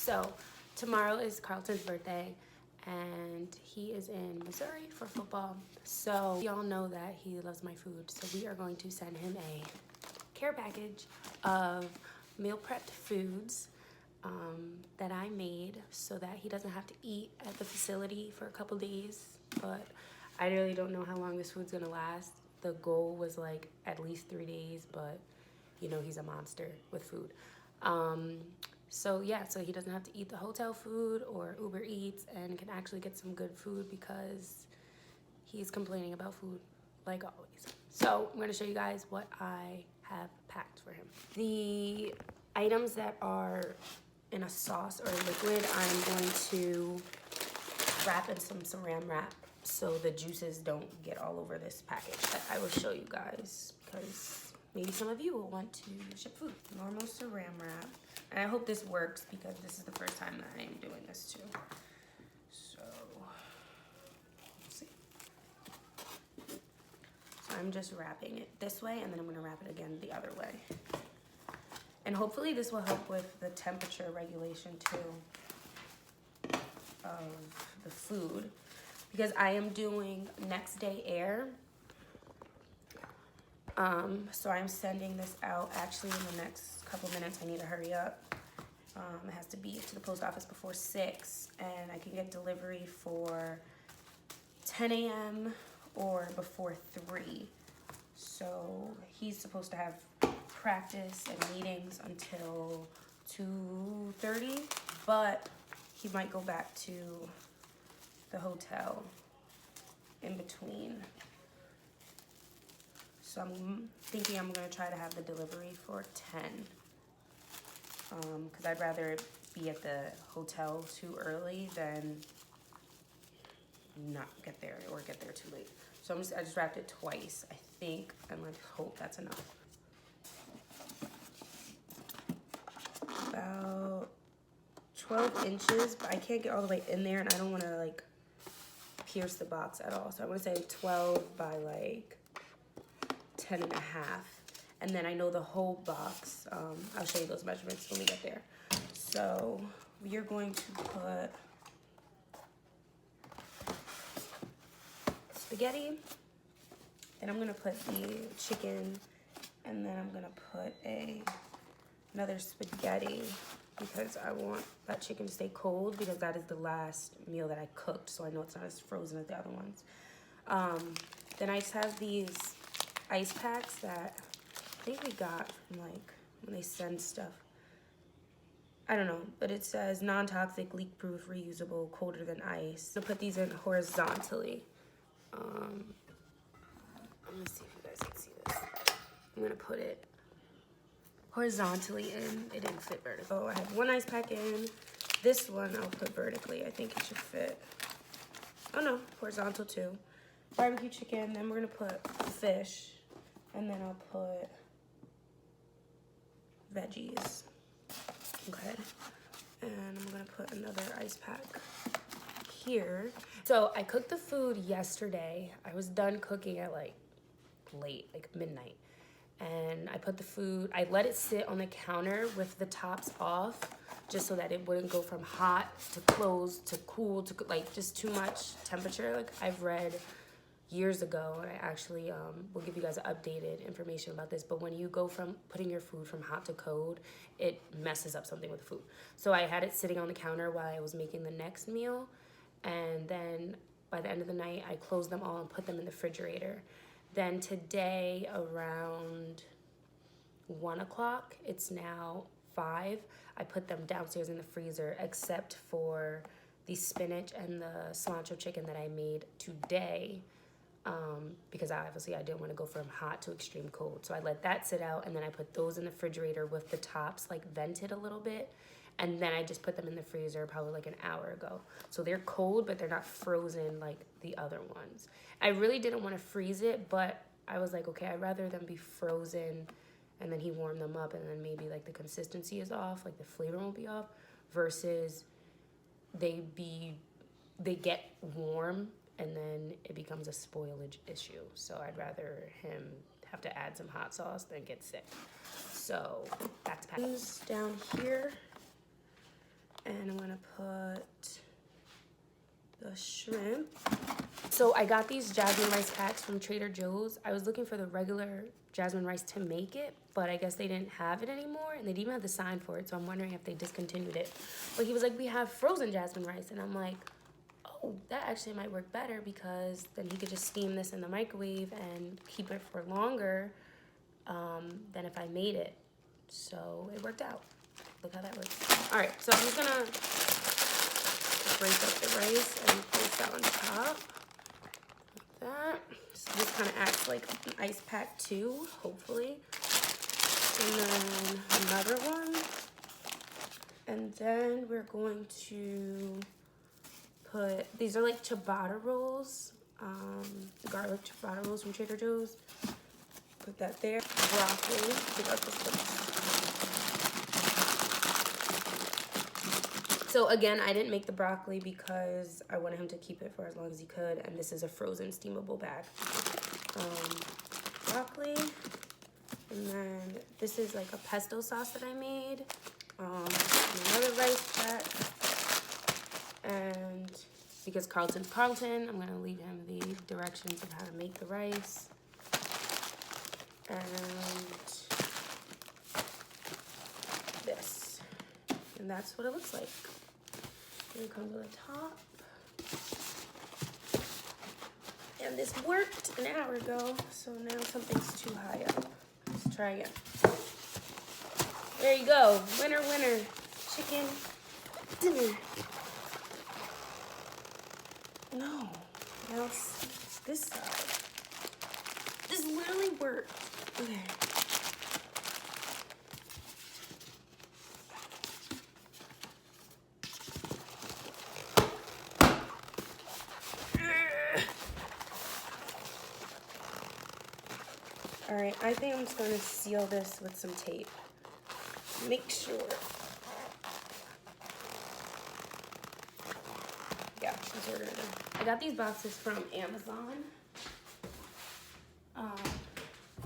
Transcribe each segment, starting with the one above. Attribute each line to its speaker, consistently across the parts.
Speaker 1: So tomorrow is Carlton's birthday, and he is in Missouri for football. So y'all know that he loves my food, so we are going to send him a care package of meal prepped foods that I made so that he doesn't have to eat at the facility for a couple days. But I really don't know how long this food's gonna last. The goal was like at least 3 days, but you know he's a monster with food. So yeah, so he doesn't have to eat the hotel food or Uber Eats and can actually get some good food because he's complaining about food like always. So I'm gonna show you guys what I have packed for him. The items that are in a sauce or a liquid, I'm going to wrap in some saran wrap so the juices don't get all over this package. But I will show you guys because maybe some of you will want to ship food. Normal saran wrap. And I hope this works because this is the first time that I am doing this too. So, let's see. So I'm just wrapping it this way and then I'm gonna wrap it again the other way. And hopefully this will help with the temperature regulation too of the food because I am doing next day air. So I'm sending this out actually in the next couple minutes. I need to hurry up. It has to be to the post office before 6 and I can get delivery for 10 a.m. or before 3. So he's supposed to have practice and meetings until 2:30, but he might go back to the hotel in between. So I'm thinking I'm gonna try to have the delivery for 10 because I'd rather be at the hotel too early than not get there or get there too late. So I just wrapped it twice, I think, and let's hope that's enough. About 12 inches, but I can't get all the way in there and I don't want to like pierce the box at all. So I'm gonna say 12 by like 10 and a half. And then I know the whole box, I'll show you those measurements when we get there. So we are going to put spaghetti, then I'm gonna put the chicken, and then I'm gonna put another spaghetti because I want that chicken to stay cold because that is the last meal that I cooked, so I know it's not as frozen as the other ones. Then I just have these ice packs that I think we got from like when they send stuff. I don't know, but it says non-toxic, leak-proof, reusable, colder than ice. So put these in horizontally. I'm gonna see if you guys can see this. I'm gonna put it horizontally in. It didn't fit vertically. Oh, I have one ice pack in. This one I'll put vertically. I think it should fit. Oh no, horizontal too. Barbecue chicken, then we're gonna put fish, and then I'll put veggies. Okay, and I'm gonna put another ice pack here. So I cooked the food yesterday. I was done cooking at like late, like midnight. And I put the food, I let it sit on the counter with the tops off just so that it wouldn't go from hot to closed to cool to like just too much temperature. Like I've read years ago, and I actually will give you guys updated information about this, but when you go from putting your food from hot to cold, it messes up something with the food. So I had it sitting on the counter while I was making the next meal, and then by the end of the night, I closed them all and put them in the refrigerator. Then today around 1 o'clock, it's now 5, I put them downstairs in the freezer except for the spinach and the cilantro chicken that I made today. Because I didn't want to go from hot to extreme cold. So I let that sit out and then I put those in the refrigerator with the tops like vented a little bit. And then I just put them in the freezer probably like an hour ago. So they're cold, but they're not frozen like the other ones. I really didn't want to freeze it, but I was like, okay, I'd rather them be frozen and then he warmed them up and then maybe like the consistency is off, like the flavor won't be off, versus they get warm and then it becomes a spoilage issue. So I'd rather him have to add some hot sauce than get sick. So that's packed down here. And I'm gonna put the shrimp. So I got these jasmine rice packs from Trader Joe's. I was looking for the regular jasmine rice to make it, but I guess they didn't have it anymore, and they didn't even have the sign for it, so I'm wondering if they discontinued it. But he was like, we have frozen jasmine rice, and I'm like, oh, that actually might work better, because then he could just steam this in the microwave and keep it for longer than if I made it. So it worked out. Look how that works. All right, so I'm just gonna break up the rice and place that on top. Like that. So this kind of acts like an ice pack too, hopefully. And then another one. And then we're going to put, these are like ciabatta rolls, garlic ciabatta rolls from Trader Joe's. Put that there. Broccoli. Pick up the sticks. So again, I didn't make the broccoli because I wanted him to keep it for as long as he could, and this is a frozen steamable bag. Broccoli, and then this is like a pesto sauce that I made. Another rice pack, and because Carlton's Carlton, I'm gonna leave him the directions of how to make the rice. And this, and that's what it looks like. And it comes with a top. And this worked an hour ago, so now something's too high up. Let's try again. There you go. Winner, winner. Chicken dinner. No. Now it's this side. This literally worked. Okay. All right, I think I'm just gonna seal this with some tape. Make sure. Yeah, that's what we're gonna do. I got these boxes from Amazon.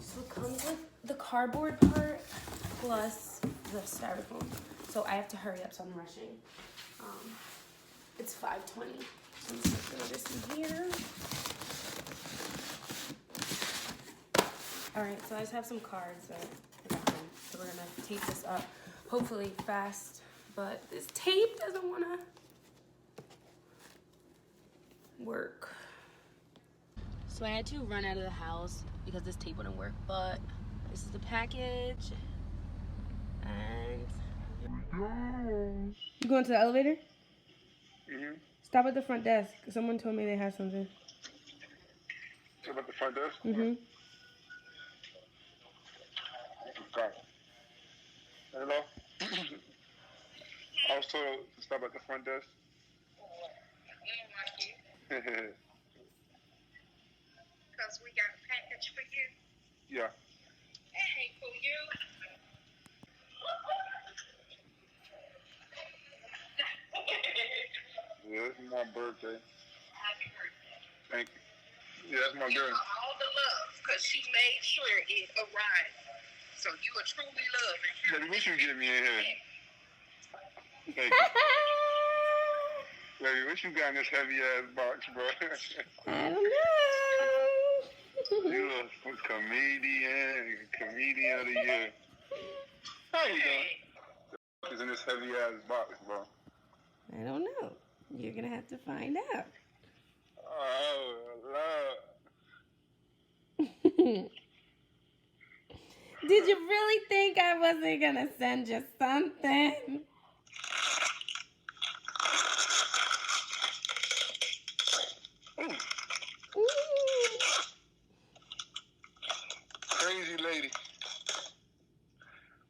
Speaker 1: So it comes with the cardboard part plus the styrofoam. So I have to hurry up, so I'm rushing. It's 5:20. So I'm just gonna throw this in here. All right, so I just have some cards that I got them. So we're gonna tape this up, hopefully fast, but this tape doesn't wanna work. So I had to run out of the house because this tape wouldn't work, but this is the package, and you going to the elevator?
Speaker 2: Mm-hmm.
Speaker 1: Stop at the front desk. Someone told me they had something.
Speaker 2: Stop at the front desk?
Speaker 1: Mm-hmm.
Speaker 2: Okay. Hello? I was told to stop at the front desk.
Speaker 3: Because we got a package for you.
Speaker 2: Yeah.
Speaker 3: Hey, for you.
Speaker 2: Yeah, this is my birthday.
Speaker 3: Happy birthday.
Speaker 2: Thank you. Yeah, that's my
Speaker 3: You
Speaker 2: girl.
Speaker 3: are all the love, because she made sure it arrived. So you are truly loved.
Speaker 2: Baby, what you get me in here? Thank you. Baby, what you got in this heavy ass box, bro?
Speaker 1: I don't know.
Speaker 2: You a comedian of the year. How you doing? The is in this heavy ass box, bro.
Speaker 1: I don't know. You're gonna have to find out.
Speaker 2: Oh, Lord.
Speaker 1: Did you really think I wasn't gonna send you something? Ooh.
Speaker 2: Crazy lady.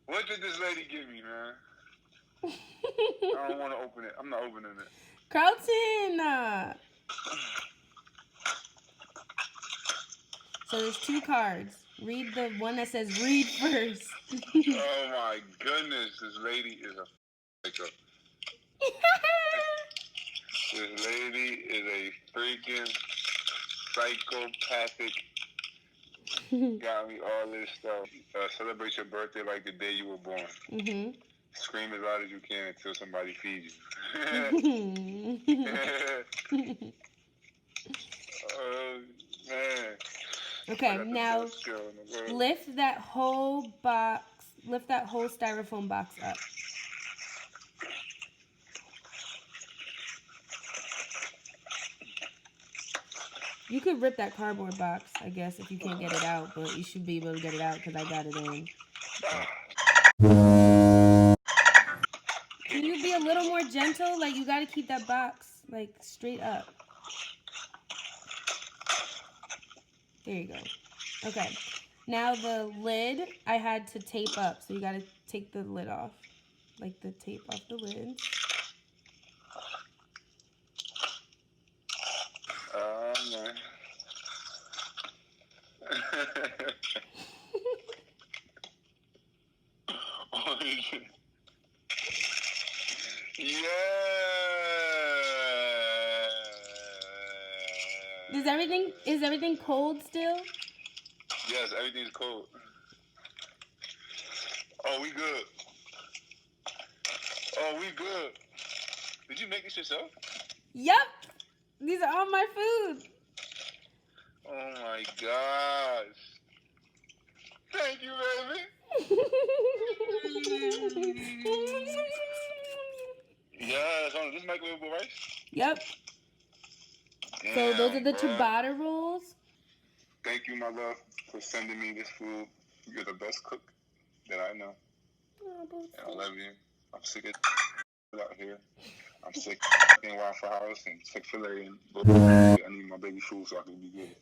Speaker 2: What did this lady give me, man? I don't want to open it. I'm not opening it.
Speaker 1: Carlton! So there's 2 cards. Read the one that says read first.
Speaker 2: Oh my goodness, this lady is a psycho. This lady is a freaking psychopathic. Got me all this stuff. Celebrate your birthday like the day you were born.
Speaker 1: Mm-hmm.
Speaker 2: Scream as loud as you can until somebody feeds you. Oh, man.
Speaker 1: Okay, now lift that whole box, lift that whole styrofoam box up. You could rip that cardboard box, I guess, if you can't get it out, but you should be able to get it out because I got it in. Can you be a little more gentle? Like, you got to keep that box, like, straight up. There you go. Okay. Now the lid, I had to tape up, so you got to take the lid off. Like, the tape off the lid.
Speaker 2: Man. Yeah.
Speaker 1: Is everything cold still?
Speaker 2: Yes, everything's cold. Oh, we good. Oh, we good. Did you make this yourself?
Speaker 1: Yep. These are all my food.
Speaker 2: Oh my gosh. Thank you, baby. Yes, on this microwavable rice?
Speaker 1: Yep.
Speaker 2: Damn,
Speaker 1: So those are the
Speaker 2: bro.
Speaker 1: ciabatta rolls.
Speaker 2: Thank you, my love, for sending me this food. You're the best cook that I know.
Speaker 1: Oh,
Speaker 2: And I love you. I'm sick of out here. I'm sick of Waffle House and Chick-fil-A and I need my baby food so I can be good.